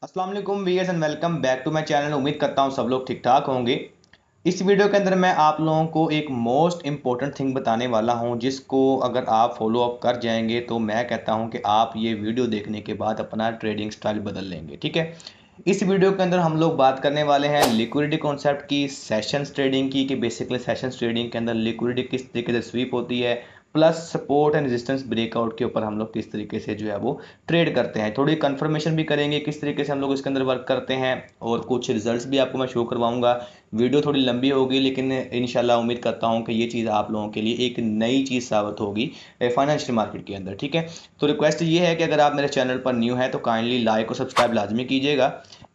अस्सलाम वालेकुम viewers and welcome back to my channel. उम्मीद करता हूँ सब लोग ठीक ठाक होंगे। इस वीडियो के अंदर मैं आप लोगों को एक मोस्ट इम्पोर्टेंट थिंग बताने वाला हूँ, जिसको अगर आप फॉलो अप कर जाएंगे तो मैं कहता हूँ कि आप ये वीडियो देखने के बाद अपना ट्रेडिंग स्टाइल बदल लेंगे। ठीक है, इस वीडियो के अंदर हम लोग बात करने वाले हैं लिक्विडिटी कॉन्सेप्ट की, सेशंस ट्रेडिंग की, कि बेसिकली सेशंस ट्रेडिंग के अंदर लिक्विडिटी किस तरीके से स्वीप होती है, plus support and resistance breakout के ऊपर हम लोग किस तरीके से जो है वो ट्रेड करते हैं। थोड़ी कंफर्मेशन भी करेंगे किस तरीके से हम लोग इसके अंदर वर्क करते हैं, और कुछ रिजल्ट्स भी आपको मैं शो करवाऊंगा। वीडियो थोड़ी लंबी होगी, लेकिन इंशाल्लाह उम्मीद करता हूं कि ये चीज़ आप लोगों के लिए एक नई चीज़ साबित होगी फाइनेंशियल मार्केट के अंदर। ठीक है, तो रिक्वेस्ट ये है कि अगर आप मेरे चैनल पर न्यू है तो काइंडली लाइक और सब्सक्राइब लाजमी कीजिएगा,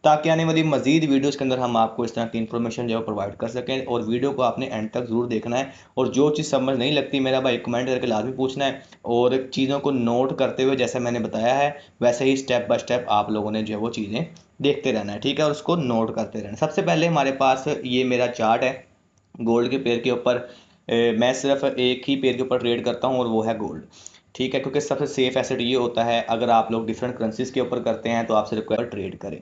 ताकि आने वाली मजीद वीडियोस के अंदर हम आपको इस तरह की इन्फॉर्मेशन जो है प्रोवाइड कर सकें। और वीडियो को आपने एंड तक ज़रूर देखना है, और जो चीज़ समझ नहीं लगती मेरा भाई कमेंट करके लाजमी पूछना है, और चीज़ों को नोट करते हुए जैसे मैंने बताया है वैसे ही स्टेप बाय स्टेप आप लोगों ने जो है वो चीज़ें देखते रहना है। ठीक है, और उसको नोट करते रहना। सबसे पहले हमारे पास ये मेरा चार्ट है गोल्ड के पेयर के ऊपर। मैं सिर्फ एक ही पेयर के ऊपर ट्रेड करता हूँ और वो है गोल्ड। ठीक है, क्योंकि सबसे सेफ एसेट ये होता है, अगर आप लोग डिफरेंट करेंसीज के ऊपर करते हैं तो आप सिर्फ ट्रेड करें।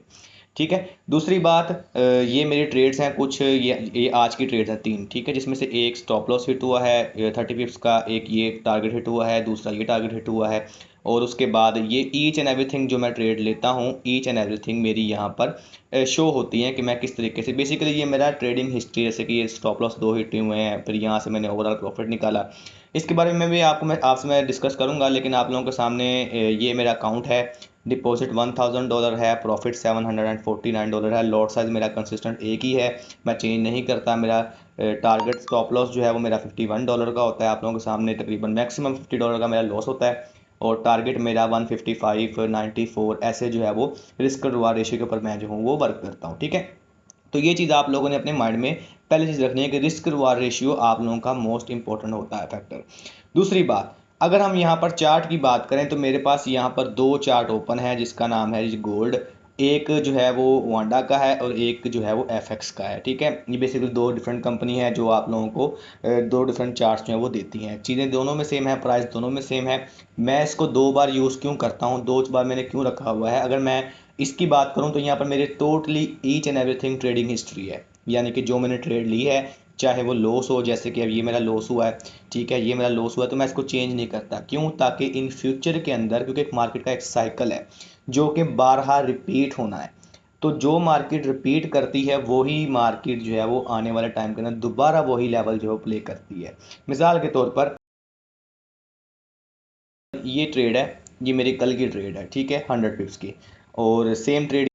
ठीक है, दूसरी बात, ये मेरी ट्रेड्स हैं कुछ, ये आज की ट्रेड्स हैं तीन। ठीक है, जिसमें से एक स्टॉप लॉस हिट हुआ है 30 पिप्स का, एक ये टारगेट हिट हुआ है, दूसरा ये टारगेट हिट हुआ है। और उसके बाद ये ईच एंड एवरीथिंग जो मैं ट्रेड लेता हूँ, ईच एंड एवरीथिंग मेरी यहाँ पर शो होती है कि मैं किस तरीके से, बेसिकली ये मेरा ट्रेडिंग हिस्ट्री, जैसे कि ये स्टॉप लॉस दो हिट हुए हैं, फिर यहाँ से मैंने ओवरऑल प्रॉफिट निकाला। इसके बारे में भी आपसे मैं डिस्कस करूंगा, लेकिन आप लोगों के सामने ये मेरा अकाउंट है। डिपॉजिट $1000 है, प्रॉफिट $749 है, लॉट साइज मेरा कंसिस्टेंट एक ही है, मैं चेंज नहीं करता। मेरा टारगेट स्टॉप लॉस जो है वो मेरा $51 का होता है। आप लोगों के सामने तकरीबन मैक्सिमम $50 का मेरा लॉस होता है, और टारगेट मेरा 155 94 ऐसे जो है वो रिस्क रिवार्ड रेशियो के ऊपर मैं जो हूँ वो वर्क करता हूँ। ठीक है, तो ये चीज़ आप लोगों ने अपने माइंड में पहले चीज़ रखनी है कि रिस्क रिवार्ड रेशियो आप लोगों का मोस्ट इंपॉर्टेंट होता है फैक्टर। दूसरी बात, अगर हम यहाँ पर चार्ट की बात करें तो मेरे पास यहाँ पर दो चार्ट ओपन है, जिसका नाम है गोल्ड। एक जो है वो वांडा का है और एक जो है वो एफएक्स का है। ठीक है, ये बेसिकली दो डिफरेंट कंपनी है जो आप लोगों को दो डिफरेंट चार्ट्स जो है वो देती हैं। चीज़ें दोनों में सेम है, प्राइस दोनों में सेम है। मैं इसको दो बार यूज़ क्यों करता हूँ, दो बार मैंने क्यों रखा हुआ है, अगर मैं इसकी बात करूं तो यहाँ पर मेरे totally each and everything trading history है, यानी कि जो मैंने ट्रेड ली है, चाहे वो लॉस हो, जैसे कि अब ये मेरा लॉस हुआ है। ठीक है, ये मेरा लॉस हुआ है तो मैं इसको चेंज नहीं करता। क्यों? ताकि इन फ्यूचर के अंदर, क्योंकि एक मार्केट का एक साइकिल है जो कि बारहा रिपीट होना है, तो जो मार्केट रिपीट करती है वही मार्केट जो है वो आने वाले टाइम के अंदर दोबारा वही लेवल जो है प्ले करती है। मिसाल के तौर पर ये ट्रेड है, ये मेरी कल की ट्रेड है। ठीक है, 100 पिप्स की, और सेम ट्रेड,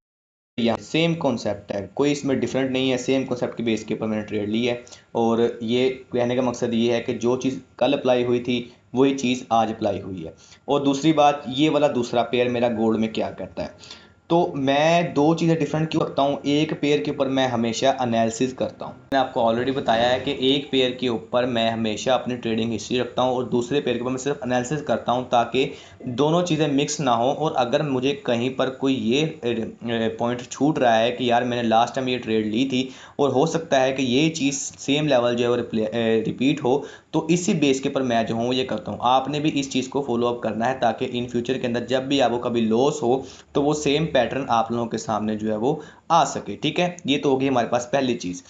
यहाँ सेम कॉन्सेप्ट है, कोई इसमें डिफरेंट नहीं है, सेम कॉन्सेप्ट के बेस के ऊपर मैंने ट्रेड ली है। और ये कहने का मकसद ये है कि जो चीज़ कल अप्लाई हुई थी वही चीज़ आज अप्लाई हुई है। और दूसरी बात, ये वाला दूसरा पेयर मेरा गोल्ड में क्या करता है, तो मैं दो चीज़ें डिफरेंट क्यों रखता हूँ। एक पेयर के ऊपर मैं हमेशा एनालिसिस करता हूँ, मैंने आपको ऑलरेडी बताया है कि एक पेयर के ऊपर मैं हमेशा अपनी ट्रेडिंग हिस्ट्री रखता हूँ और दूसरे पेयर के ऊपर मैं सिर्फ एनालिसिस करता हूँ, ताकि दोनों चीज़ें मिक्स ना हो। और अगर मुझे कहीं पर कोई ये पॉइंट छूट रहा है कि यार मैंने लास्ट टाइम ये ट्रेड ली थी और हो सकता है कि ये चीज़ सेम लेवल जो है वो रिपीट हो, तो इसी बेस के ऊपर मैं जो हूँ ये करता हूँ। आपने भी इस चीज़ को फॉलो अप करना है, ताकि इन फ्यूचर के अंदर जब भी आपको कभी लॉस हो तो वो सेम पैटर्न आप लोगों के सामने जो है वो आ सके। ठीक है, ये तो होगी हमारे पास पहली चीज़।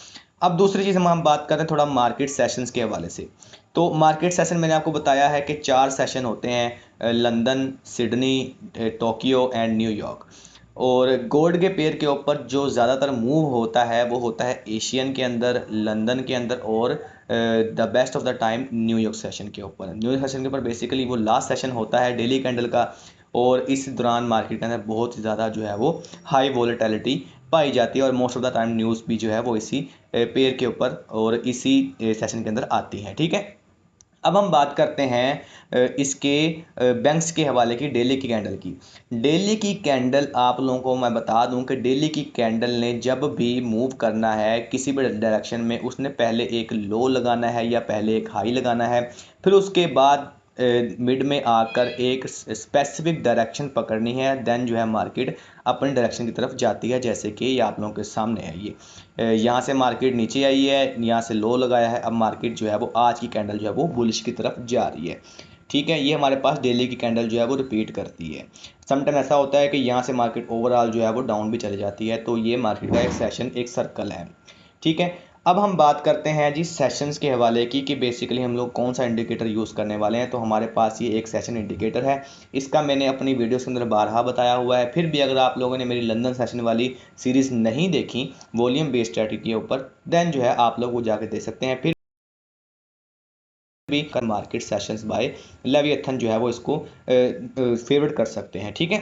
अब दूसरी चीज़ हम बात करते हैं थोड़ा मार्केट सेशंस के हवाले से। तो मार्केट सेशन मैंने आपको बताया है कि 4 सेशन होते हैं, London, Sydney, Tokyo and New York. और गोल्ड के पेयर के ऊपर जो ज़्यादातर मूव होता है वो होता है एशियन के अंदर, लंदन के अंदर, और the best of the time New York session के ऊपर। न्यूयॉर्क सेशन के ऊपर बेसिकली वो लास्ट सेशन होता है डेली कैंडल का, और इस दौरान मार्केट के अंदर बहुत ज़्यादा जो है वो हाई वॉलेटिलिटी पाई जाती है, और most of the time news भी जो है वो इसी पेयर के ऊपर और इसी सेशन के अंदर आती हैं। ठीक है, अब हम बात करते हैं इसके बैंक्स के हवाले की, डेली की कैंडल की। डेली की कैंडल आप लोगों को मैं बता दूं कि डेली की कैंडल ने जब भी मूव करना है किसी भी डायरेक्शन में, उसने पहले एक लो लगाना है या पहले एक हाई लगाना है, फिर उसके बाद मिड में आकर एक स्पेसिफिक डायरेक्शन पकड़नी है, देन जो है मार्केट अपनी डायरेक्शन की तरफ जाती है। जैसे कि ये आप लोगों के सामने है, ये यहाँ से मार्केट नीचे आई है, यहाँ से लो लगाया है, अब मार्केट जो है वो आज की कैंडल जो है वो बुलिश की तरफ जा रही है। ठीक है, ये हमारे पास डेली की कैंडल जो है वो रिपीट करती है। समटाइम ऐसा होता है कि यहाँ से मार्केट ओवरऑल जो है वो डाउन भी चली जाती है, तो ये मार्केट का एक सेशन, एक सर्कल है। ठीक है, अब हम बात करते हैं जी सेशंस के हवाले की कि बेसिकली हम लोग कौन सा इंडिकेटर यूज़ करने वाले हैं। तो हमारे पास ये एक सेशन इंडिकेटर है, इसका मैंने अपनी वीडियोस के अंदर बारहा बताया हुआ है। फिर भी अगर आप लोगों ने मेरी लंदन सेशन वाली सीरीज़ नहीं देखी वॉल्यूम बेस्ड स्ट्रैटेजी के ऊपर, देन जो है आप लोग वो जाके देख सकते हैं। फिर भी मार्केट सेशंस बाय लेविएथन जो है वो इसको फेवरेट कर सकते हैं। ठीक है,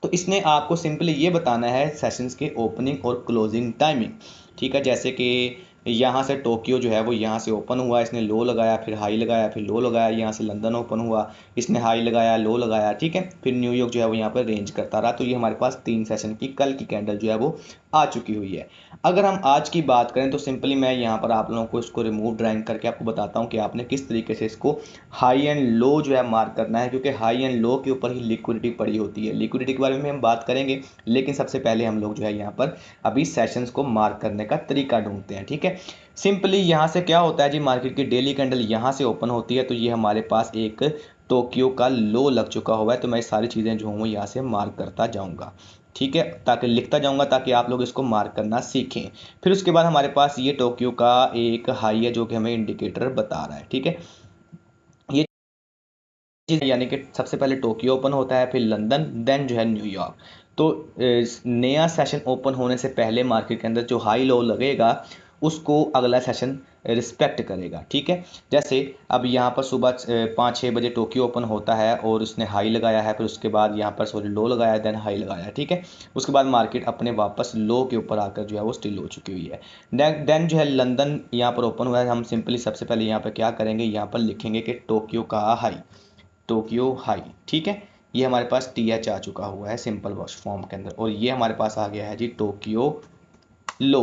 तो इसने आपको सिंपली ये बताना है सेशंस के ओपनिंग और क्लोजिंग टाइमिंग। ठीक है, जैसे कि यहाँ से टोक्यो जो है वो यहाँ से ओपन हुआ, इसने लो लगाया, फिर हाई लगाया, फिर लो लगाया। यहाँ से लंदन ओपन हुआ, इसने हाई लगाया, लो लगाया। ठीक है, फिर न्यूयॉर्क जो है वो यहाँ पर रेंज करता रहा। तो ये हमारे पास 3 सेशन की कल की कैंडल जो है वो आ चुकी हुई है। अगर हम आज की बात करें तो सिंपली मैं यहाँ पर आप लोगों को इसको रिमूव ड्राइंग करके आपको बताता हूँ कि आपने किस तरीके से इसको हाई एंड लो जो है मार्क करना है, क्योंकि हाई एंड लो के ऊपर ही लिक्विडिटी पड़ी होती है। लिक्विडिटी के बारे में हम बात करेंगे, लेकिन सबसे पहले हम लोग जो है यहाँ पर अभी सेशंस को मार्क करने का तरीका ढूंढते हैं। ठीक है, सिंपली यहाँ से क्या होता है जी, मार्केट की डेली कैंडल यहाँ से ओपन होती है, तो ये हमारे पास एक टोक्यो का लो लग चुका हुआ है। तो मैं सारी चीज़ें जो हूँ यहाँ से मार्क करता जाऊँगा। ठीक है, ताकि लिखता जाऊँगा ताकि आप लोग इसको मार्क करना सीखें। फिर उसके बाद हमारे पास ये टोक्यो का एक हाई है जो कि हमें इंडिकेटर बता रहा है। ठीक है, ये यानी कि सबसे पहले टोक्यो ओपन होता है, फिर लंदन, देन जो है न्यूयॉर्क। तो नया सेशन ओपन होने से पहले मार्केट के अंदर जो हाई लो लगेगा उसको अगला सेशन रिस्पेक्ट करेगा। ठीक है, जैसे अब यहाँ पर सुबह 5-6 बजे टोक्यो ओपन होता है और उसने हाई लगाया है, फिर उसके बाद यहाँ पर सॉरी लो लगाया, देन हाई लगाया। ठीक है, उसके बाद मार्केट अपने वापस लो के ऊपर आकर जो है वो स्टिल हो चुकी हुई है। देन जो है लंदन यहाँ पर ओपन हुआ है। हम सिंपली सबसे पहले यहाँ पर क्या करेंगे, यहाँ पर लिखेंगे कि टोक्यो का हाई, टोक्यो हाई। ठीक है, ये हमारे पास टी एच आ चुका हुआ है सिंपल वॉश फॉर्म के अंदर, और ये हमारे पास आ गया है जी टोक्यो लो।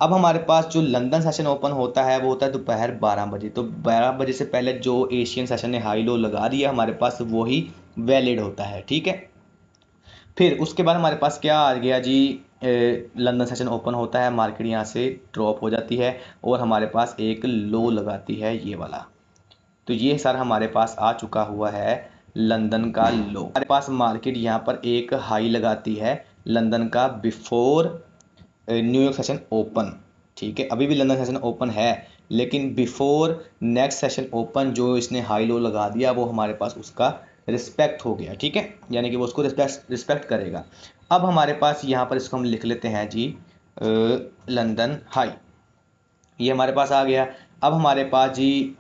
अब हमारे पास जो लंदन सेशन ओपन होता है वो होता है दोपहर 12 बजे। तो 12 बजे से पहले जो एशियन सेशन ने हाई लो लगा दिया हमारे पास वही वैलिड होता है। ठीक है, फिर उसके बाद हमारे पास क्या आ गया जी, लंदन सेशन ओपन होता है, मार्केट यहाँ से ड्रॉप हो जाती है और हमारे पास एक लो लगाती है ये वाला। तो ये सर हमारे पास आ चुका हुआ है लंदन का लो। हमारे पास मार्केट यहाँ पर एक हाई लगाती है लंदन का बिफोर न्यूयॉर्क सेशन ओपन। ठीक है, अभी भी लंदन सेशन ओपन है, लेकिन बिफोर नेक्स्ट सेशन ओपन जो इसने हाई लो लगा दिया वो हमारे पास उसका रिस्पेक्ट हो गया। ठीक है, यानी कि वो उसको रिस्पेक्ट करेगा। अब हमारे पास यहाँ पर इसको हम लिख लेते हैं जी लंदन हाई, ये हमारे पास आ गया। अब हमारे पास जी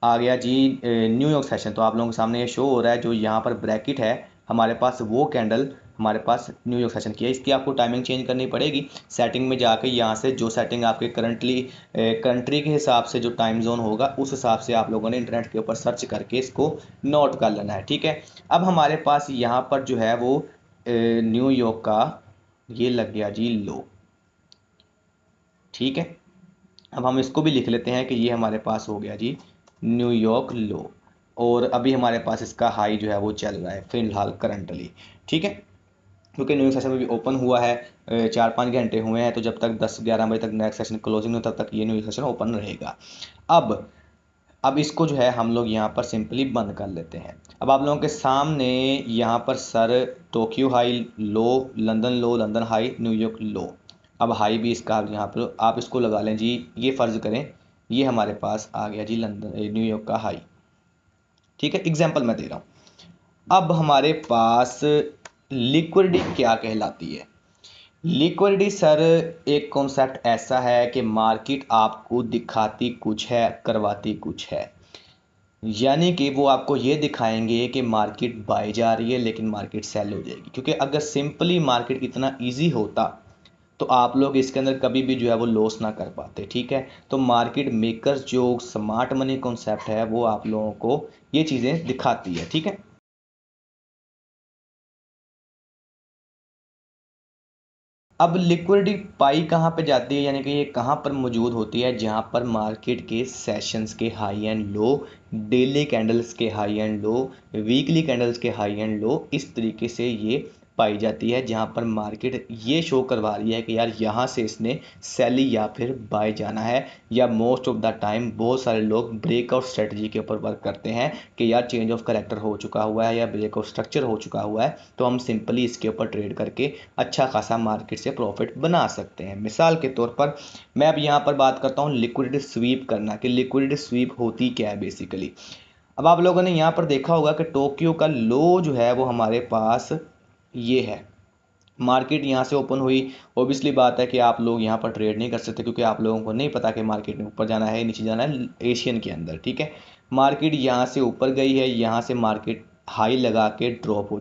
आ गया जी न्यूयॉर्क सेशन। तो आप लोगों के सामने ये शो हो रहा है, जो यहाँ पर ब्रैकेट है हमारे पास वो कैंडल हमारे पास न्यूयॉर्क सेशन की है। इसकी आपको टाइमिंग चेंज करनी पड़ेगी। सेटिंग में जाके यहाँ से जो सेटिंग आपके करंटली कंट्री के हिसाब से जो टाइम जोन होगा उस हिसाब से आप लोगों ने इंटरनेट के ऊपर सर्च करके इसको नोट कर लेना है। ठीक है, अब हमारे पास यहाँ पर जो है वो न्यूयॉर्क का ये लग गया जी लो। ठीक है, अब हम इसको भी लिख लेते हैं कि ये हमारे पास हो गया जी न्यूयॉर्क लो, और अभी हमारे पास इसका हाई जो है वो चल रहा है फिलहाल करंटली। ठीक है, क्योंकि न्यूयॉर्क सेशन में भी ओपन हुआ है 4-5 घंटे हुए हैं, तो जब तक 10-11 बजे तक नेक्स्ट सेशन क्लोजिंग हो तब तक ये न्यूयॉर्क सेशन ओपन रहेगा। अब इसको जो है हम लोग यहाँ पर सिंपली बंद कर लेते हैं। अब आप लोगों के सामने यहाँ पर sir Tokyo high low, London low, London high, New York low. अब हाई भी इसका यहाँ पर आप इसको लगा लें जी, ये फ़र्ज़ करें ये हमारे पास आ गया जी लंदन न्यूयॉर्क का हाई। ठीक है, एग्जाम्पल मैं दे रहा हूँ। अब हमारे पास लिक्विडिटी क्या कहलाती है। लिक्विडिटी सर एक कॉन्सेप्ट ऐसा है कि मार्केट आपको दिखाती कुछ है, करवाती कुछ है। यानी कि वो आपको ये दिखाएंगे कि मार्केट बाय जा रही है लेकिन मार्केट सेल हो जाएगी, क्योंकि अगर सिंपली मार्केट इतना इजी होता तो आप लोग इसके अंदर कभी भी जो है वो लॉस ना कर पाते। ठीक है, तो मार्केट मेकर्स जो स्मार्ट मनी कॉन्सेप्ट है वो आप लोगों को ये चीज़ें दिखाती है। ठीक है, अब लिक्विडिटी पाई कहाँ पे जाती है, यानी कि ये कहाँ पर मौजूद होती है, जहाँ पर मार्केट के सेशंस के high and low, daily candles के high and low, weekly candles के हाई एंड लो, इस तरीके से ये पाई जाती है जहां पर मार्केट ये शो करवा रही है कि यार यहाँ से इसने सेल या फिर बाय जाना है, या मोस्ट ऑफ द टाइम बहुत सारे लोग ब्रेकआउट स्ट्रेटजी के ऊपर वर्क करते हैं कि यार चेंज ऑफ करेक्टर हो चुका हुआ है या ब्रेकआउट स्ट्रक्चर हो चुका हुआ है, तो हम सिंपली इसके ऊपर ट्रेड करके अच्छा खासा मार्केट से प्रॉफिट बना सकते हैं। मिसाल के तौर पर मैं अब यहाँ पर बात करता हूँ लिक्विडिटी स्वीप करना, कि लिक्विडिटी स्वीप होती क्या है बेसिकली। अब आप लोगों ने यहाँ पर देखा होगा कि टोक्यो का लो जो है वो हमारे पास ये है, मार्केट यहाँ से ओपन हुई। ओबियसली बात है कि आप लोग यहाँ पर ट्रेड नहीं कर सकते क्योंकि आप लोगों को नहीं पता कि मार्केट में ऊपर जाना है नीचे जाना है एशियन के अंदर, ठीक है। मार्केट यहाँ से ऊपर गई है, यहाँ से मार्केट हाई लगा के ड्रॉप हो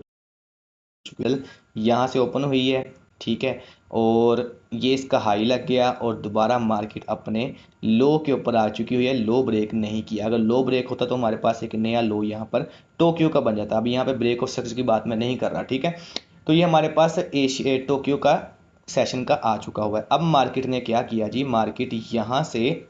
चुकी है, यहाँ से ओपन हुई है, ठीक है, और ये इसका हाई लग गया और दोबारा मार्केट अपने लो के ऊपर आ चुकी हुई है, लो ब्रेक नहीं किया। अगर लो ब्रेक होता तो हमारे पास एक नया लो यहाँ पर टोक्यो का बन जाता। अभी यहाँ पे ब्रेक और स्ट्रक्चर की बात मैं नहीं कर रहा, ठीक है। तो ये हमारे पास टोक्यो का सेशन का आ चुका हुआ है। अब मार्केट ने क्या किया जी, मार्केट यहाँ से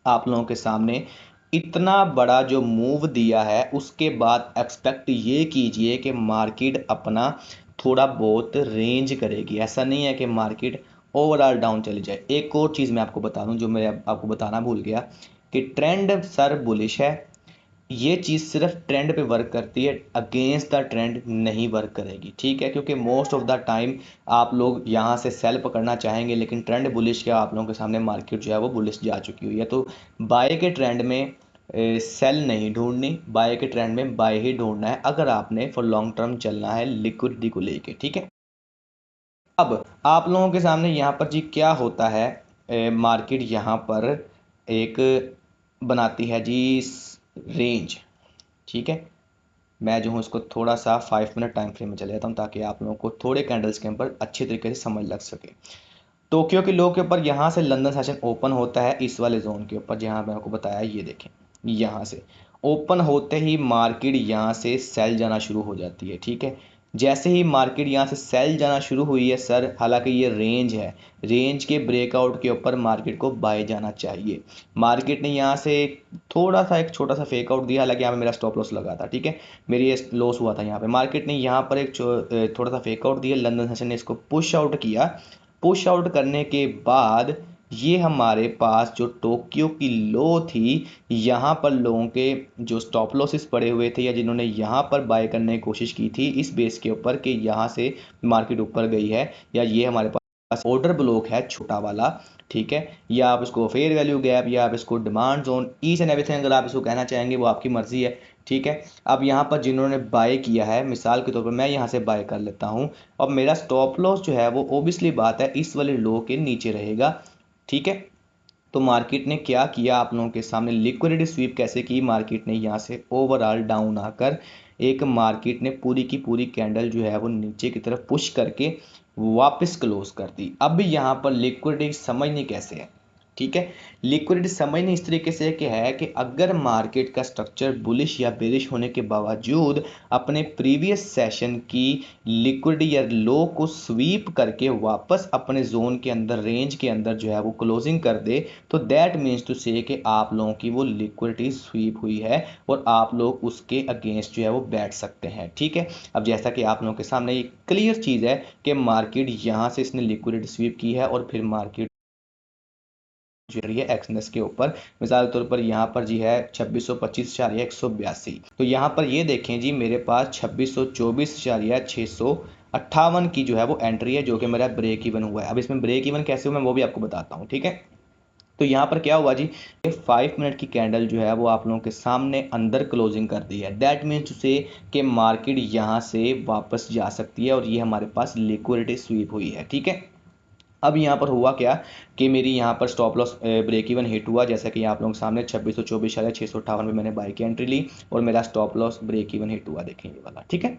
आप लोगों के सामने इतना बड़ा जो मूव दिया है, उसके बाद एक्सपेक्ट ये कीजिए कि मार्केट अपना थोड़ा बहुत रेंज करेगी। ऐसा नहीं है कि मार्केट ओवरऑल डाउन चली जाए। एक और चीज़ मैं आपको बता दूं जो मैं आपको बताना भूल गया, कि ट्रेंड सर बुलिश है, ये चीज़ सिर्फ ट्रेंड पे वर्क करती है, अगेंस्ट द ट्रेंड नहीं वर्क करेगी, ठीक है। क्योंकि मोस्ट ऑफ द टाइम आप लोग यहाँ से सेल पकड़ना चाहेंगे लेकिन ट्रेंड बुलिश क्या, आप लोगों के सामने मार्केट जो है वो बुलिश जा चुकी हुई है। तो बाय के ट्रेंड में सेल नहीं ढूंढनी, बाय के ट्रेंड में बाय ही ढूंढना है अगर आपने फॉर लॉन्ग टर्म चलना है लिक्विडिटी को लेके, ठीक है। अब आप लोगों के सामने यहाँ पर जी क्या होता है, मार्केट यहाँ पर एक बनाती है जी रेंज, ठीक है। मैं जो हूँ इसको थोड़ा सा 5 मिनट टाइम फ्रेम में चले जाता हूँ ताकि आप लोगों को थोड़े कैंडल्स के ऊपर अच्छी तरीके से समझ लग सके। टोक्यो के लो के ऊपर यहाँ से लंदन सेशन ओपन होता है इस वाले जोन के ऊपर जहाँ मैंने आपको बताया, ये देखें, यहाँ से ओपन होते ही मार्केट यहाँ से सेल जाना शुरू हो जाती है, ठीक है। जैसे ही मार्केट यहाँ से सेल जाना शुरू हुई है सर, हालांकि ये रेंज है, रेंज के ब्रेकआउट के ऊपर मार्केट को बाय जाना चाहिए। मार्केट ने यहाँ से थोड़ा सा एक छोटा सा फेक आउट दिया, हालांकि यहाँ पे मेरा स्टॉप लॉस लगा था, ठीक है, मेरी ये लॉस हुआ था यहाँ पे। मार्केट ने यहाँ पर एक थोड़ा सा फेक आउट दिया, लंदन सेशन ने इसको पुश आउट किया। पुश आउट करने के बाद ये हमारे पास जो टोक्यो की लो थी, यहाँ पर लोगों के जो स्टॉप लॉसेस पड़े हुए थे या जिन्होंने यहाँ पर बाय करने की कोशिश की थी इस बेस के ऊपर कि यहाँ से मार्केट ऊपर गई है, या ये हमारे पास ऑर्डर ब्लॉक है छोटा वाला, ठीक है, या आप इसको फेयर वैल्यू गैप या आप इसको demand zone, each and everything अगर आप इसको कहना चाहेंगे वो आपकी मर्जी है, ठीक है। अब यहाँ पर जिन्होंने बाय किया है, मिसाल के तौर पर मैं यहाँ से बाय कर लेता हूँ, अब मेरा स्टॉप लॉस जो है वो ओबियसली बात है इस वाले लो के नीचे रहेगा, ठीक है। तो मार्केट ने क्या किया आप लोगों के सामने, लिक्विडिटी स्वीप कैसे की, मार्केट ने यहाँ से ओवरऑल डाउन आकर एक मार्केट ने पूरी की पूरी कैंडल जो है वो नीचे की तरफ पुश करके वापस क्लोज कर दी। अब यहाँ पर लिक्विडिटी समझनी कैसे है, ठीक है। लिक्विडिटी समझनी इस तरीके से कि है कि अगर मार्केट का स्ट्रक्चर बुलिश या बेरिश होने के बावजूद अपने प्रीवियस सेशन की लिक्विडिटी या लो को स्वीप करके वापस अपने जोन के अंदर, रेंज के अंदर जो है वो क्लोजिंग कर दे, तो दैट मीन्स टू से कि आप लोगों की वो लिक्विडिटी स्वीप हुई है और आप लोग उसके अगेंस्ट जो है वो बैठ सकते हैं, ठीक है। अब जैसा कि आप लोगों के सामने एक क्लियर चीज़ है कि मार्केट यहाँ से इसने लिक्विडिटी स्वीप की है और फिर मार्केट जो है एक्सनेस के ऊपर, मिसाल के तौर पर यहाँ पर जी है 2625.182। तो यहाँ पर ये देखें जी मेरे पास 2624.658 की जो है वो एंट्री है जो कि मेरा ब्रेक इवन हुआ है। अब इसमें ब्रेक इवन कैसे हुआ मैं वो भी आपको बताता हूँ, ठीक है। तो यहाँ पर क्या हुआ जी, 5 मिनट की कैंडल जो है वो आप लोगों के सामने अंदर क्लोजिंग कर दी है, दैट मीन्स से कि मार्केट यहाँ से वापस जा सकती है और ये हमारे पास लिक्विडिटी स्वीप हुई है, ठीक है। अब यहाँ पर हुआ क्या कि मेरी यहाँ पर stop loss break even hit हुआ, जैसा कि आप लोगों के सामने 2624.658 में मैंने बाई की एंट्री ली और मेरा stop loss break even hit हुआ, देखें ये वाला, ठीक है।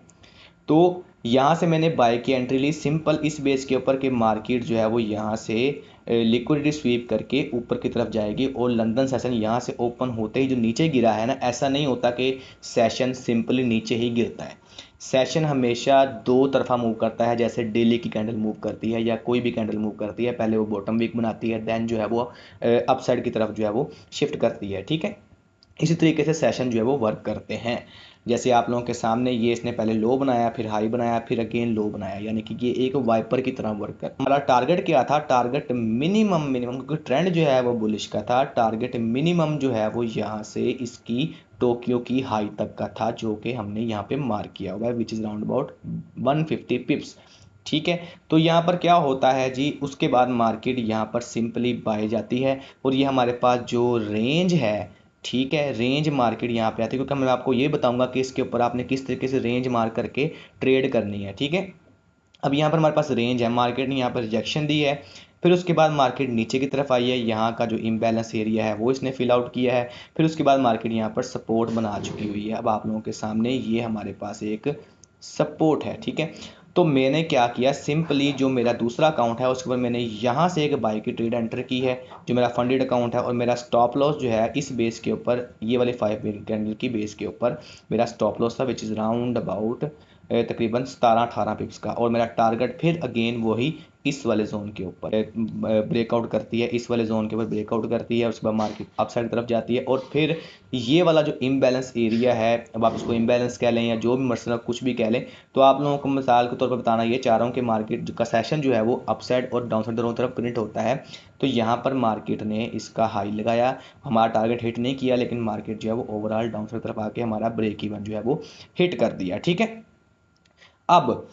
तो यहाँ से मैंने बाय की एंट्री ली सिंपल इस बेस के ऊपर कि मार्केट जो है वो यहाँ से लिक्विडिटी स्वीप करके ऊपर की तरफ जाएगी और लंदन सेशन यहाँ से ओपन होते ही जो नीचे गिरा है ना, ऐसा नहीं होता कि सेशन सिंपली नीचे ही गिरता है। सेशन हमेशा दो तरफा मूव करता है, जैसे डेली की कैंडल मूव करती है या कोई भी कैंडल मूव करती है, पहले वो बॉटम वीक बनाती है, देन जो है वो अपसाइड की तरफ जो है वो शिफ्ट करती है, ठीक है। इसी तरीके से सेशन जो है वो वर्क करते हैं। जैसे आप लोगों के सामने ये इसने पहले लो बनाया, फिर हाई बनाया, फिर अगेन लो बनाया, यानी कि ये एक वाइपर की तरह वर्क कर। हमारा टारगेट क्या था? टारगेट मिनिमम क्योंकि ट्रेंड जो है वो बुलिश का था। टारगेट मिनिमम जो है वो यहाँ से इसकी टोक्यो की हाई तक का था, जो कि हमने यहाँ पे मार्क किया हुआ है, विच इज़ राउंड अबाउट 150 पिप्स। ठीक है, तो यहाँ पर क्या होता है जी, उसके बाद मार्केट यहाँ पर सिंपली बाय जाती है और ये हमारे पास जो रेंज है, ठीक है, रेंज मार्केट यहाँ पे आती है, क्योंकि मैं आपको ये बताऊंगा कि इसके ऊपर आपने किस तरीके से रेंज मार्क करके ट्रेड करनी है। ठीक है, अब यहाँ पर हमारे पास रेंज है, मार्केट ने यहाँ पर रिजेक्शन दी है, फिर उसके बाद मार्केट नीचे की तरफ आई है, यहाँ का जो इम्बैलेंस एरिया है वो इसने फिल आउट किया है, फिर उसके बाद मार्केट यहाँ पर सपोर्ट बना चुकी हुई है। अब आप लोगों के सामने ये हमारे पास एक सपोर्ट है। ठीक है, तो मैंने क्या किया, सिंपली जो मेरा दूसरा अकाउंट है उसके ऊपर मैंने यहाँ से एक बाई की ट्रेड एंटर की है, जो मेरा फंडेड अकाउंट है, और मेरा स्टॉप लॉस जो है इस बेस के ऊपर, ये वाले 5 मिनट कैंडल की बेस के ऊपर मेरा स्टॉप लॉस था, विच इज़ राउंड अबाउट तकरीबन 17-18 पिप्स का, और मेरा टारगेट फिर अगेन वही इस वाले जोन के ऊपर ब्रेकआउट करती है, इस वाले जोन के ऊपर ब्रेकआउट करती है, उसके बाद मार्केट अपसाइड की तरफ जाती है, और फिर ये वाला जो इम्बैलेंस एरिया है, अब आप इसको इम्बैलेंस कह लें या जो भी मसला कुछ भी कह लें, तो आप लोगों को मिसाल के तौर पर बताना ये चाह रहा हूँ कि मार्केट का सेशन जो है वो अपसाइड और डाउनसाइड दोनों तरफ प्रिंट होता है। तो यहाँ पर मार्केट ने इसका हाई लगाया, हमारा टारगेट हिट नहीं किया, लेकिन मार्केट जो है वो ओवरऑल डाउनसाइड तरफ आके हमारा ब्रेक इवन जो है वो हिट कर दिया। ठीक है, अब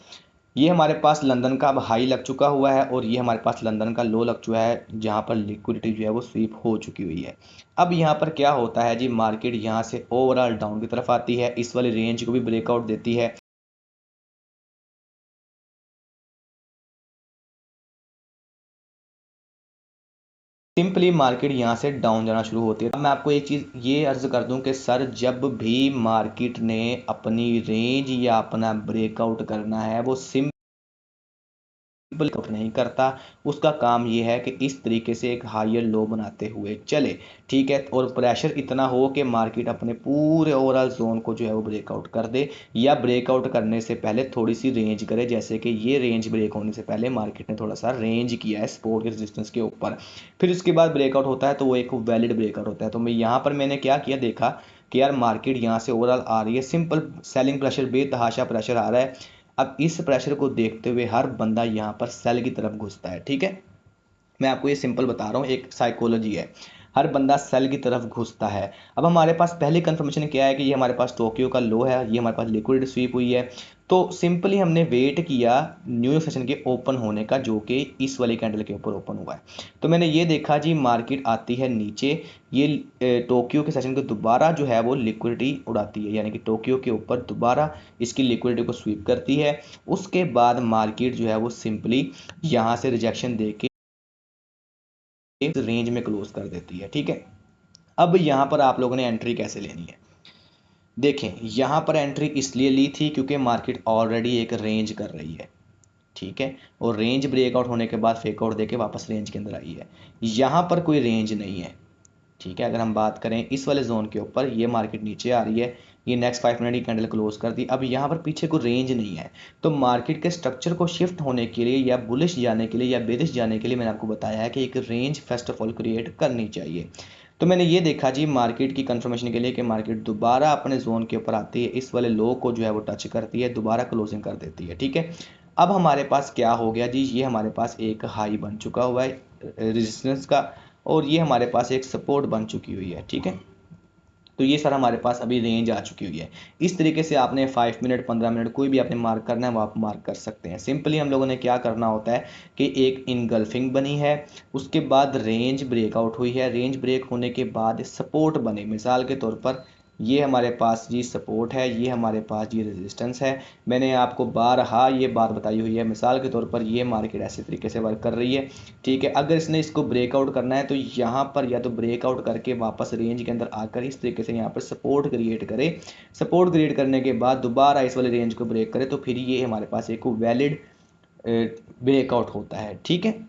ये हमारे पास लंदन का अब हाई लग चुका हुआ है, और ये हमारे पास लंदन का लो लग चुका है, जहाँ पर लिक्विडिटी जो है वो स्वीप हो चुकी हुई है। अब यहाँ पर क्या होता है जी, मार्केट यहाँ से ओवरऑल डाउन की तरफ आती है, इस वाली रेंज को भी ब्रेकआउट देती है, सिंपली मार्केट यहाँ से डाउन जाना शुरू होती है। अब मैं आपको एक चीज़ ये अर्ज कर दूं कि सर, जब भी मार्केट ने अपनी रेंज या अपना ब्रेकआउट करना है, वो सिंपल नहीं करता, उसका काम ये है कि इस तरीके से एक हायर लो बनाते हुए चले। ठीक है, और प्रेशर इतना हो कि मार्केट अपने पूरे ओवरऑल जोन को जो है वो ब्रेकआउट कर दे, या ब्रेकआउट करने से पहले थोड़ी सी रेंज करे, जैसे कि ये रेंज ब्रेक होने से पहले मार्केट ने थोड़ा सा रेंज किया है सपोर्ट के रेजिस्टेंस के ऊपर, फिर उसके बाद ब्रेकआउट होता है, तो वो एक वैलिड ब्रेकआउट होता है। तो मैं यहाँ पर मैंने क्या किया, देखा कि यार मार्केट यहाँ से ओवरऑल आ रही है, सिंपल सेलिंग प्रेशर, बेतहाशा प्रेशर आ रहा है। अब इस प्रेशर को देखते हुए हर बंदा यहाँ पर सेल की तरफ घुसता है। ठीक है, मैं आपको ये सिंपल बता रहा हूँ, एक साइकोलॉजी है, हर बंदा सेल की तरफ घुसता है। अब हमारे पास पहली कंफर्मेशन क्या है कि ये हमारे पास टोक्यो का लो है, ये हमारे पास लिक्विड स्वीप हुई है, तो सिंपली हमने वेट किया न्यू सेशन के ओपन होने का, जो कि इस वाले कैंडल के ऊपर ओपन हुआ है। तो मैंने ये देखा जी, मार्केट आती है नीचे, ये टोक्यो के सेशन को दोबारा जो है वो लिक्विडिटी उड़ाती है, यानी कि टोक्यो के ऊपर दोबारा इसकी लिक्विडिटी को स्वीप करती है। उसके बाद मार्केट जो है वो सिंपली यहाँ से रिजेक्शन दे के रेंज में क्लोज कर देती है। ठीक है, अब यहाँ पर आप लोगों ने एंट्री कैसे लेनी है? देखें, यहाँ पर एंट्री इसलिए ली थी क्योंकि मार्केट ऑलरेडी एक रेंज कर रही है। ठीक है, और रेंज ब्रेकआउट होने के बाद फेकआउट देके वापस रेंज के अंदर आई है, यहाँ पर कोई रेंज नहीं है। ठीक है, अगर हम बात करें इस वाले जोन के ऊपर, ये मार्केट नीचे आ रही है, ये नेक्स्ट 5 मिनट की कैंडल क्लोज कर दी, अब यहाँ पर पीछे कोई रेंज नहीं है। तो मार्केट के स्ट्रक्चर को शिफ्ट होने के लिए या बुलिश जाने के लिए या बेरिश जाने के लिए मैंने आपको बताया है कि एक range first of all create करनी चाहिए। तो मैंने ये देखा जी मार्केट की कंफर्मेशन के लिए कि मार्केट दोबारा अपने जोन के ऊपर आती है, इस वाले लो को जो है वो टच करती है, दोबारा क्लोजिंग कर देती है। ठीक है, अब हमारे पास क्या हो गया जी, ये हमारे पास एक हाई बन चुका हुआ है रेजिस्टेंस का, और ये हमारे पास एक सपोर्ट बन चुकी हुई है। ठीक है, तो ये सर हमारे पास अभी रेंज आ चुकी हुई है। इस तरीके से आपने 5 मिनट 15 मिनट कोई भी आपने मार्क करना है वो आप मार्क कर सकते हैं। सिंपली हम लोगों ने क्या करना होता है कि एक इनगल्फिंग बनी है, उसके बाद रेंज ब्रेकआउट हुई है, रेंज ब्रेक होने के बाद सपोर्ट बने, मिसाल के तौर पर ये हमारे पास जी सपोर्ट है, ये हमारे पास ये रेजिस्टेंस है। मैंने आपको बारहा ये बात बताई हुई है, मिसाल के तौर पर ये मार्केट ऐसे तरीके से वर्क कर रही है। ठीक है, अगर इसने इसको ब्रेकआउट करना है तो यहाँ पर या तो ब्रेकआउट करके वापस रेंज के अंदर आकर इस तरीके से यहाँ पर सपोर्ट क्रिएट करे, सपोर्ट क्रिएट करने के बाद दोबारा इस वाले रेंज को ब्रेक करे, तो फिर ये हमारे पास एक वैलिड ब्रेकआउट होता है। ठीक है,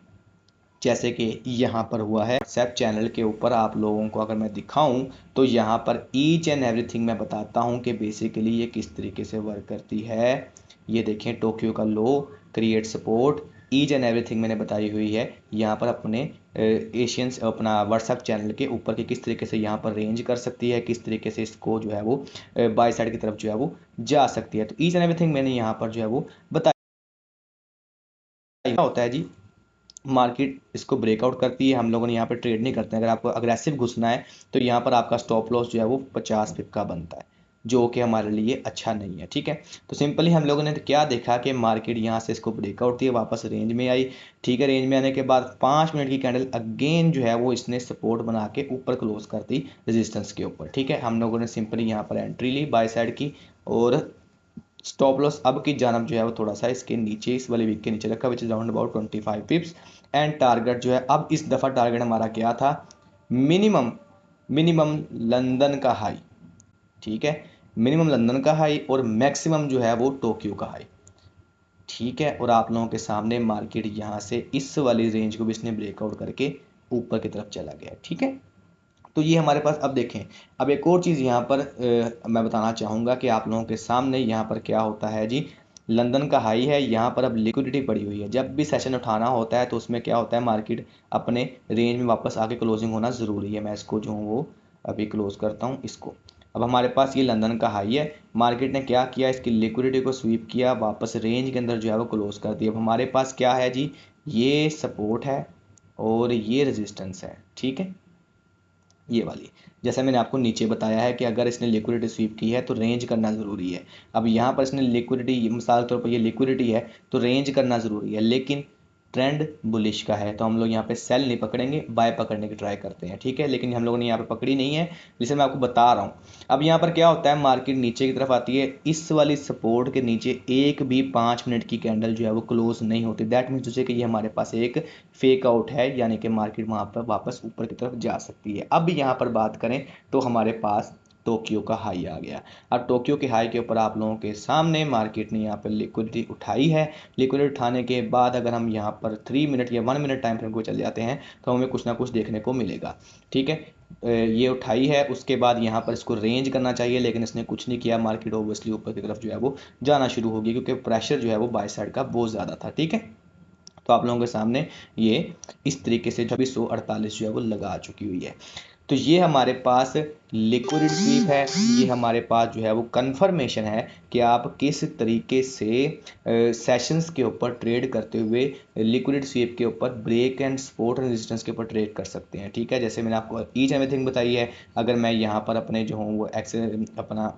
जैसे कि यहाँ पर हुआ है। व्हाट्सएप चैनल के ऊपर आप लोगों को अगर मैं दिखाऊं तो यहाँ पर ईच एंड एवरीथिंग मैं बताता हूँ कि बेसिकली ये किस तरीके से वर्क करती है। ये देखें, टोक्यो का लो create support, each and everything मैंने बताई हुई है यहाँ पर अपने एशियंस अपना व्हाट्सएप चैनल के ऊपर कि किस तरीके से यहाँ पर रेंज कर सकती है, किस तरीके से इसको जो है वो बाय साइड की तरफ जो है वो जा सकती है। तो ईच एंड एवरीथिंग मैंने यहाँ पर जो है वो बताया। क्या होता है जी, मार्केट इसको ब्रेकआउट करती है, हम लोगों ने यहाँ पे ट्रेड नहीं करते हैं। अगर आपको अग्रेसिव घुसना है तो यहाँ पर आपका स्टॉप लॉस जो है वो 50 पिप का बनता है, जो कि हमारे लिए अच्छा नहीं है। ठीक है, तो सिंपली हम लोगों ने तो क्या देखा कि मार्केट यहाँ से इसको ब्रेकआउट दिया, वापस रेंज में आई। ठीक है, रेंज में आने के बाद 5 मिनट की कैंडल अगेन जो है वो इसने सपोर्ट बना के ऊपर क्लोज कर दी रेजिस्टेंस के ऊपर। ठीक है, हम लोगों ने सिंपली यहाँ पर एंट्री ली बाय साइड की, और स्टॉप लॉस अब की जानब जो है वो थोड़ा सा इसके नीचे, इस वाले वीक के नीचे रखा, which is round about 25 पिप्स। And target जो है अब इस दफ़ा टारगेट हमारा क्या था, मिनिमम मिनिमम लंदन का हाई। ठीक है, मिनिमम लंदन का हाई और मैक्सिमम जो है वो टोक्यो का हाई। ठीक है, और आप लोगों के सामने मार्केट यहाँ से इस वाली रेंज को भी इसने ब्रेकआउट करके ऊपर की तरफ चला गया। ठीक है, तो ये हमारे पास, अब देखें, अब एक और चीज़ यहाँ पर मैं बताना चाहूँगा कि आप लोगों के सामने यहाँ पर क्या होता है जी, लंदन का हाई है, यहाँ पर अब लिक्विडिटी पड़ी हुई है। जब भी सेशन उठाना होता है तो उसमें क्या होता है, मार्केट अपने रेंज में वापस आके क्लोजिंग होना ज़रूरी है। मैं इसको जो हूँ वो अभी क्लोज करता हूँ इसको। अब हमारे पास ये लंदन का हाई है, मार्केट ने क्या किया, इसकी लिक्विडिटी को स्वीप किया, वापस रेंज के अंदर जो है वो क्लोज कर दिया। अब हमारे पास क्या है जी, ये सपोर्ट है और ये रेजिस्टेंस है। ठीक है, ये वाली, जैसा मैंने आपको नीचे बताया है कि अगर इसने लिक्विडिटी स्वीप की है तो रेंज करना ज़रूरी है। अब यहाँ पर इसने लिक्विडिटी, मिसाल के तौर पर ये लिक्विडिटी है तो रेंज करना ज़रूरी है, लेकिन ट्रेंड बुलिश का है तो हम लोग यहाँ पे सेल नहीं पकड़ेंगे, बाय पकड़ने की ट्राई करते हैं। ठीक है, लेकिन हम लोगों ने यहाँ पे पकड़ी नहीं है, जिसे मैं आपको बता रहा हूँ। अब यहाँ पर क्या होता है, मार्केट नीचे की तरफ आती है, इस वाली सपोर्ट के नीचे एक भी 5 मिनट की कैंडल जो है वो क्लोज नहीं होती। दैट मीन्स कि ये हमारे पास एक फेक आउट है, यानी कि मार्केट वहाँ पर वापस ऊपर की तरफ जा सकती है। अब यहाँ पर बात करें तो हमारे पास टोक्यो का हाई आ गया। अब टोक्यो के हाई के ऊपर आप लोगों के सामने मार्केट ने यहाँ पर लिक्विडिटी उठाई है। लिक्विडिटी उठाने के बाद अगर हम यहाँ पर 3 मिनट या 1 मिनट टाइम फ्रेम को चले जाते हैं तो हमें कुछ ना कुछ देखने को मिलेगा। ठीक है, ये उठाई है, उसके बाद यहाँ पर इसको रेंज करना चाहिए, लेकिन इसने कुछ नहीं किया। मार्केट ओबियसली ऊपर की तरफ जो है वो जाना शुरू होगी, क्योंकि प्रेशर जो है वो बाय साइड का बहुत ज़्यादा था। ठीक है, तो आप लोगों के सामने ये इस तरीके से 2648 जो है वो लगा चुकी हुई है। तो ये हमारे पास लिक्विड स्वीप है, ये हमारे पास जो है वो कंफर्मेशन है कि आप किस तरीके से सेशंस के ऊपर ट्रेड करते हुए लिक्विड स्वीप के ऊपर break and support and resistance के ऊपर ट्रेड कर सकते हैं। ठीक है, जैसे मैंने आपको ईच एवरीथिंग बताई है। अगर मैं यहाँ पर अपने जो हूँ वो अपना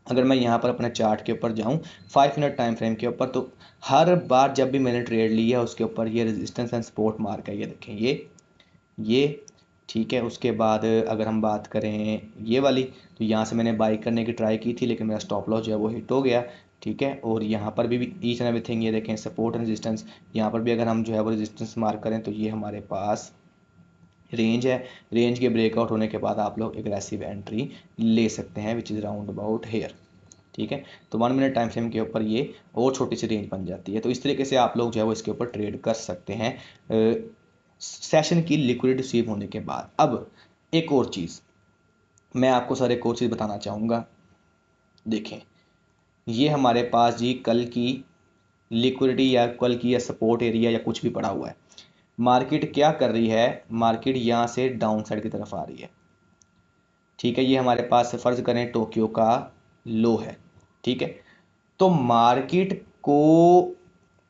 अगर मैं यहाँ पर अपने चार्ट के ऊपर जाऊँ 5 मिनट टाइम फ्रेम के ऊपर, तो हर बार जब भी मैंने ट्रेड ली है उसके ऊपर ये रेजिस्टेंस एंड सपोर्ट मार्क है, ये देखें, ये ठीक है। उसके बाद अगर हम बात करें ये वाली, तो यहाँ से मैंने बाई करने की ट्राई की थी, लेकिन मेरा स्टॉप लॉस जो है वो हिट हो गया। ठीक है, और यहाँ पर भी ईच एंड एवरीथिंग ये देखें, सपोर्ट एंड रेजिस्टेंस, यहाँ पर भी अगर हम जो है वो रेजिस्टेंस मार्क करें तो ये हमारे पास रेंज है। रेंज के ब्रेकआउट होने के बाद आप लोग एग्रेसिव एंट्री ले सकते हैं, which is round about here. ठीक है, तो 1 मिनट टाइम फ्रेम के ऊपर ये और छोटी सी रेंज बन जाती है। तो इस तरीके से आप लोग जो है वो इसके ऊपर ट्रेड कर सकते हैं सेशन की लिक्विडिटी स्वीप होने के बाद। अब एक और चीज़ मैं आपको सर एक और चीज़ बताना चाहूँगा। देखें, ये हमारे पास जी कल की लिक्विडिटी या कल की या सपोर्ट एरिया या कुछ भी पड़ा हुआ है। मार्केट क्या कर रही है, मार्केट यहाँ से डाउन साइड की तरफ आ रही है। ठीक है, ये हमारे पास फ़र्ज़ करें टोक्यो का लो है। ठीक है, तो मार्केट को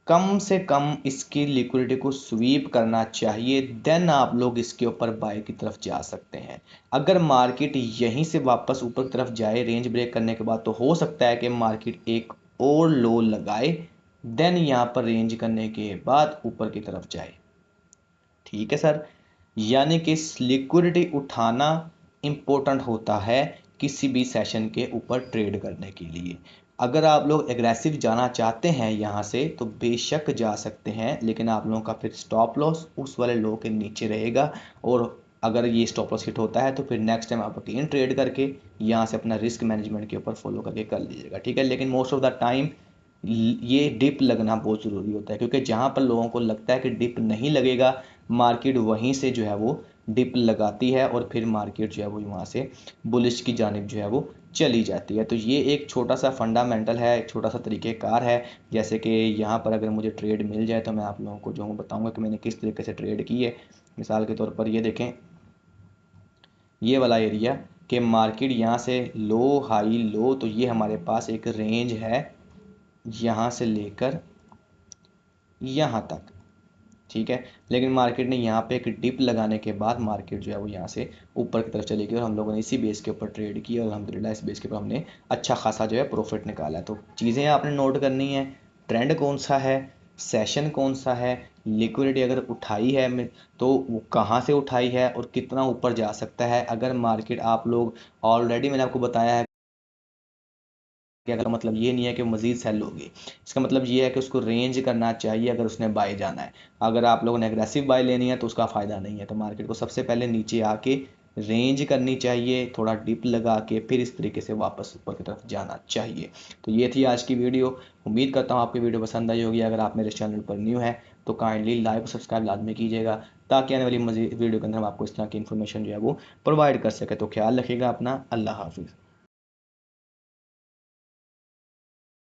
कम से कम इसकी लिक्विडिटी को स्वीप करना चाहिए, देन आप लोग इसके ऊपर बाय की तरफ जा सकते हैं। अगर मार्केट यहीं से वापस ऊपर की तरफ जाए रेंज ब्रेक करने के बाद, तो हो सकता है कि मार्केट एक और लो लगाए, देन यहाँ पर रेंज करने के बाद ऊपर की तरफ जाए। ठीक है सर, यानी कि लिक्विडिटी उठाना इम्पोर्टेंट होता है किसी भी सेशन के ऊपर ट्रेड करने के लिए। अगर आप लोग एग्रेसिव जाना चाहते हैं यहाँ से तो बेशक जा सकते हैं, लेकिन आप लोगों का फिर स्टॉप लॉस उस वाले लो के नीचे रहेगा, और अगर ये स्टॉप लॉस हिट होता है तो फिर नेक्स्ट टाइम आप अगेन ट्रेड करके यहाँ से अपना रिस्क मैनेजमेंट के ऊपर फॉलो करके कर लीजिएगा। ठीक है, लेकिन मोस्ट ऑफ द टाइम ये डिप लगना बहुत ज़रूरी होता है, क्योंकि जहाँ पर लोगों को लगता है कि डिप नहीं लगेगा, मार्केट वहीं से जो है वो डिप लगाती है, और फिर मार्केट जो है वो वहाँ से बुलिश की जानिब जो है वो चली जाती है। तो ये एक छोटा सा फंडामेंटल है, एक छोटा सा तरीक़ेकार है। जैसे कि यहाँ पर अगर मुझे ट्रेड मिल जाए तो मैं आप लोगों को जो हूँ बताऊँगा कि मैंने किस तरीके से ट्रेड की है। मिसाल के तौर पर ये देखें, ये वाला एरिया कि मार्केट यहाँ से लो हाई लो, तो ये हमारे पास एक रेंज है यहाँ से लेकर यहाँ तक, ठीक है। लेकिन मार्केट ने यहाँ पे एक डिप लगाने के बाद मार्केट जो है वो यहाँ से ऊपर की तरफ चली गई और हम लोगों ने इसी बेस के ऊपर ट्रेड की और अल्हम्दुलिल्लाह इस बेस के ऊपर हमने अच्छा खासा जो है प्रॉफिट निकाला है। तो चीज़ें आपने नोट करनी है, ट्रेंड कौन सा है, सेशन कौन सा है, लिक्विडिटी अगर उठाई है तो वो कहाँ से उठाई है और कितना ऊपर जा सकता है। अगर मार्केट आप लोग ऑलरेडी मैंने आपको बताया है कि अगर मतलब ये नहीं है कि मज़ीद सेल होगी, इसका मतलब ये है कि उसको रेंज करना चाहिए अगर उसने बाय जाना है। अगर आप लोगों ने एग्रेसिव बाय लेनी है तो उसका फ़ायदा नहीं है। तो मार्केट को सबसे पहले नीचे आके रेंज करनी चाहिए, थोड़ा डिप लगा के फिर इस तरीके से वापस ऊपर की तरफ जाना चाहिए। तो ये थी आज की वीडियो। उम्मीद करता हूँ आपकी वीडियो पसंद आई होगी। अगर आप मेरे चैनल पर न्यू है तो काइंडली लाइक और सब्सक्राइब लाजमी कीजिएगा, ताकि आने वाली मज़ीद वीडियो के अंदर हम आपको इस तरह की इन्फॉर्मेशन जो है वो प्रोवाइड कर सके। तो ख्याल रखिएगा अपना। अल्लाह हाफिज़।